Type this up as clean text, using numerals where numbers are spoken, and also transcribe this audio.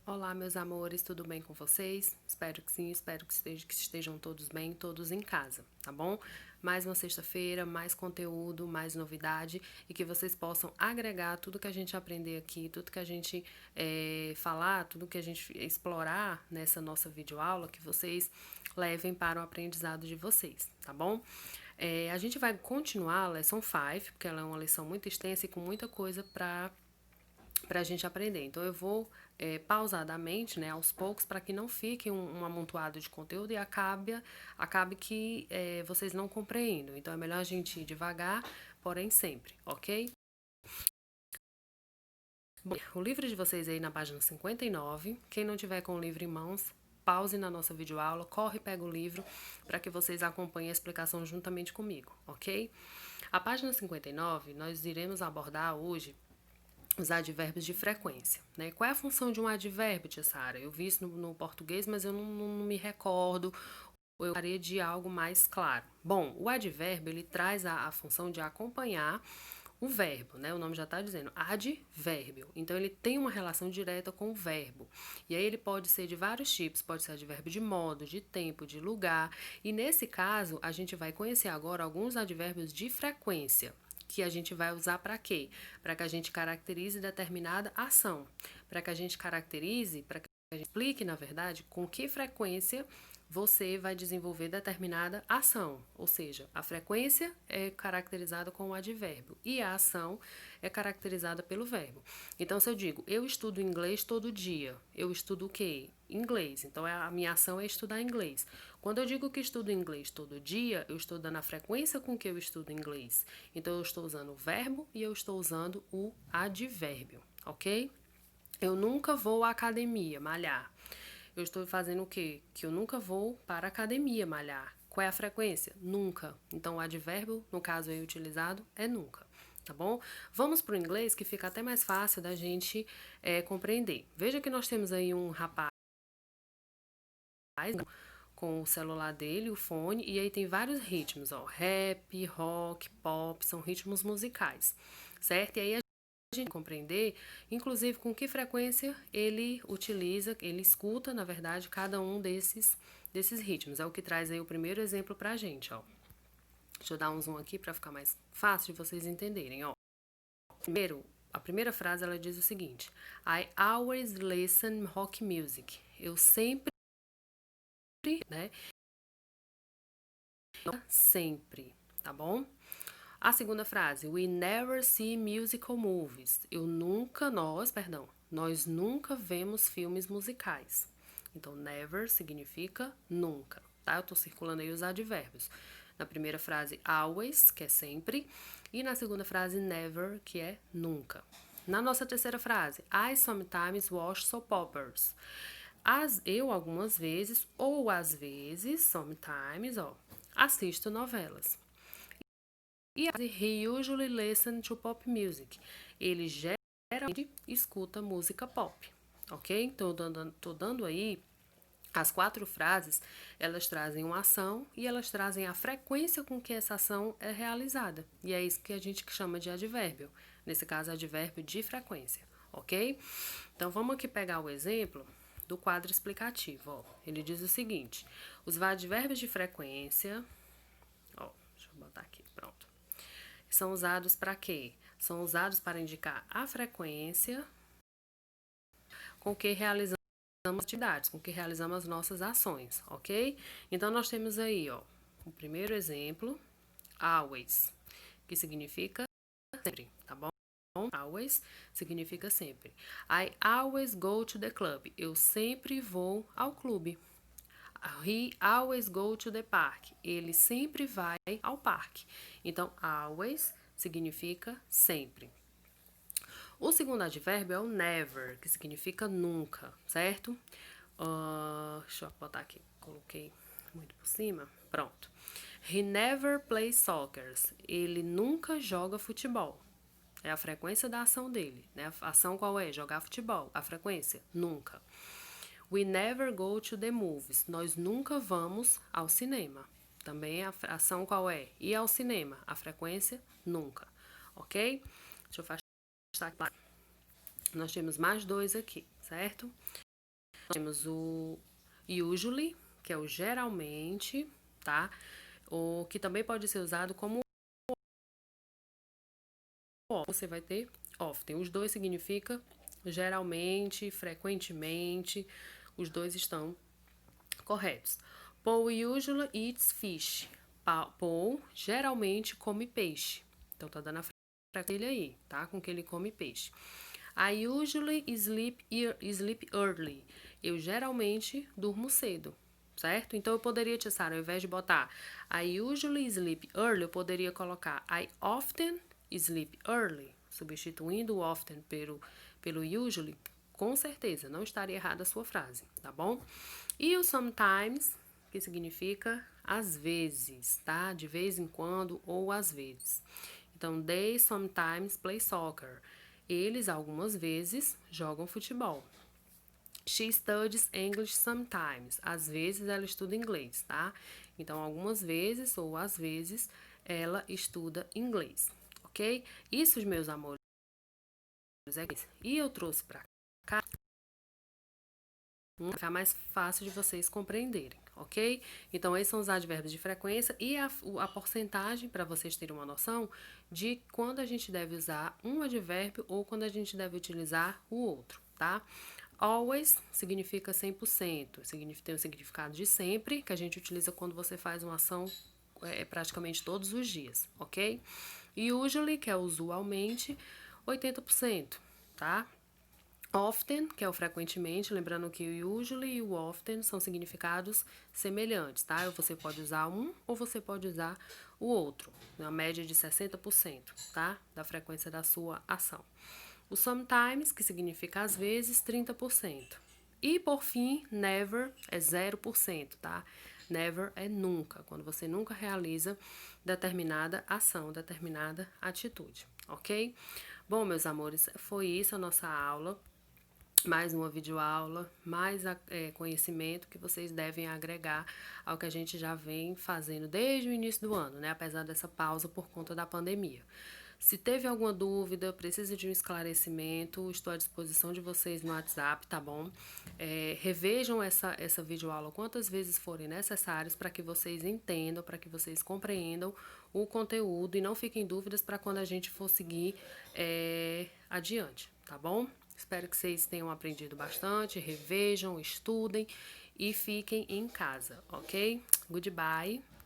Olá, meus amores, tudo bem com vocês? Espero que sim, espero que estejam todos bem, todos em casa, tá bom? Mais uma sexta-feira, mais conteúdo, mais novidade e que vocês possam agregar tudo que a gente aprender aqui, tudo que a gente falar, tudo que a gente explorar nessa nossa videoaula, que vocês levem para o aprendizado de vocês, tá bom? A gente vai continuar a Lesson 5, porque ela é uma lição muito extensa e com muita coisa para a gente aprender. Então, eu vou pausadamente, né, aos poucos, para que não fique um amontoado de conteúdo e acabe que vocês não compreendam. Então, é melhor a gente ir devagar, porém sempre, ok? Bom, o livro de vocês aí na página 59. Quem não tiver com o livro em mãos, pause na nossa videoaula, corre e pega o livro para que vocês acompanhem a explicação juntamente comigo, ok? A página 59, nós iremos abordar hoje os advérbios de frequência, né? Qual é a função de um advérbio, tia Sara? Eu vi isso no português, mas eu não me recordo. Eu gostaria de algo mais claro. Bom, o advérbio, ele traz a função de acompanhar o verbo, né? O nome já está dizendo, advérbio. Então, ele tem uma relação direta com o verbo. E aí, ele pode ser de vários tipos. Pode ser advérbio de modo, de tempo, de lugar. E nesse caso, a gente vai conhecer agora alguns advérbios de frequência, que a gente vai usar para quê? Para que a gente caracterize determinada ação. Para que a gente caracterize, para que a gente explique, na verdade, com que frequência você vai desenvolver determinada ação, ou seja, a frequência é caracterizada com o advérbio e a ação é caracterizada pelo verbo. Então, se eu digo, eu estudo inglês todo dia, eu estudo o quê? Inglês. Então, a minha ação é estudar inglês. Quando eu digo que estudo inglês todo dia, eu estou dando a frequência com que eu estudo inglês. Então, eu estou usando o verbo e eu estou usando o advérbio, ok? Eu nunca vou à academia malhar. Eu estou fazendo o quê? Que eu nunca vou para a academia malhar. Qual é a frequência? Nunca. Então, o advérbio, no caso aí utilizado, é nunca. Tá bom? Vamos para o inglês, que fica até mais fácil da gente compreender. Veja que nós temos aí um rapaz com o celular dele, o fone, e aí tem vários ritmos, ó, rap, rock, pop, são ritmos musicais, certo? E aí a gente compreender, inclusive, com que frequência ele utiliza, ele escuta, na verdade, cada um desses ritmos. É o que traz aí o primeiro exemplo pra gente, ó. Deixa eu dar um zoom aqui para ficar mais fácil de vocês entenderem, ó. Primeiro, a primeira frase ela diz o seguinte: I always listen rock music. Eu sempre, né? Sempre, tá bom? A segunda frase, we never see musical movies. Nós nunca vemos filmes musicais. Então, never significa nunca, tá? Eu tô circulando aí os advérbios. Na primeira frase, always, que é sempre, e na segunda frase, never, que é nunca. Na nossa terceira frase, I sometimes watch soap operas. Eu, algumas vezes, ou às vezes, sometimes, ó, assisto novelas. E he usually listens to pop music. Ele geralmente escuta música pop, ok? Então, tô dando aí as 4 frases, elas trazem uma ação e elas trazem a frequência com que essa ação é realizada. E é isso que a gente chama de advérbio. Nesse caso, advérbio de frequência, ok? Então, vamos aqui pegar o exemplo do quadro explicativo. Ó. Ele diz o seguinte: os advérbios de frequência. Ó, deixa eu botar aqui, pronto. São usados para quê? São usados para indicar a frequência com que realizamos atividades, com que realizamos as nossas ações, ok? Então, nós temos aí, ó, o primeiro exemplo, always, que significa sempre, tá bom? Always significa sempre. I always go to the club. Eu sempre vou ao clube. He always go to the park. Ele sempre vai ao parque. Então, always significa sempre. O segundo advérbio é o never, que significa nunca, certo? Deixa eu botar aqui, coloquei muito por cima. Pronto. He never plays soccer. Ele nunca joga futebol. É a frequência da ação dele, né? A ação qual é? Jogar futebol. A frequência? Nunca. We never go to the movies. Nós nunca vamos ao cinema. Também a ação qual é? Ir ao cinema. A frequência? Nunca. Ok? Deixa eu afastar aqui. Nós temos mais 2 aqui, certo? Temos o usually, que é o geralmente, tá? O que também pode ser usado como você vai ter often. Os dois significa geralmente, frequentemente, os dois estão corretos. Paul usually eats fish. Paul geralmente come peixe. Então tá dando a frase dele aí, tá? Com que ele come peixe. I usually sleep early. Eu geralmente durmo cedo, certo? Então eu poderia, Sara, ao invés de botar I usually sleep early, eu poderia colocar I often sleep early, substituindo o often pelo usually. Com certeza, não estaria errada a sua frase, tá bom? E o sometimes, que significa às vezes, tá? De vez em quando ou às vezes. Então, they sometimes play soccer. Eles, algumas vezes, jogam futebol. She studies English sometimes. Às vezes ela estuda inglês, tá? Então, algumas vezes ou às vezes ela estuda inglês, ok? Isso, meus amores, é isso. E eu trouxe pra cá ficar mais fácil de vocês compreenderem, ok? Então, esses são os advérbios de frequência e a porcentagem, para vocês terem uma noção, de quando a gente deve usar um advérbio ou quando a gente deve utilizar o outro, tá? Always significa 100%, tem o significado de sempre, que a gente utiliza quando você faz uma ação praticamente todos os dias, ok? E usually, que é usualmente, 80%, tá? Often, que é o frequentemente, lembrando que o usually e o often são significados semelhantes, tá? Você pode usar um ou você pode usar o outro, na média de 60%, tá? Da frequência da sua ação. O sometimes, que significa às vezes, 30%. E por fim, never é 0%, tá? Never é nunca, quando você nunca realiza determinada ação, determinada atitude, ok? Bom, meus amores, foi isso a nossa aula. Mais uma videoaula, mais conhecimento que vocês devem agregar ao que a gente já vem fazendo desde o início do ano, né? Apesar dessa pausa por conta da pandemia. Se teve alguma dúvida, precisa de um esclarecimento, estou à disposição de vocês no WhatsApp, tá bom? Revejam essa videoaula quantas vezes forem necessárias para que vocês entendam, para que vocês compreendam o conteúdo e não fiquem dúvidas para quando a gente for seguir adiante, tá bom? Espero que vocês tenham aprendido bastante, revejam, estudem e fiquem em casa, ok? Goodbye!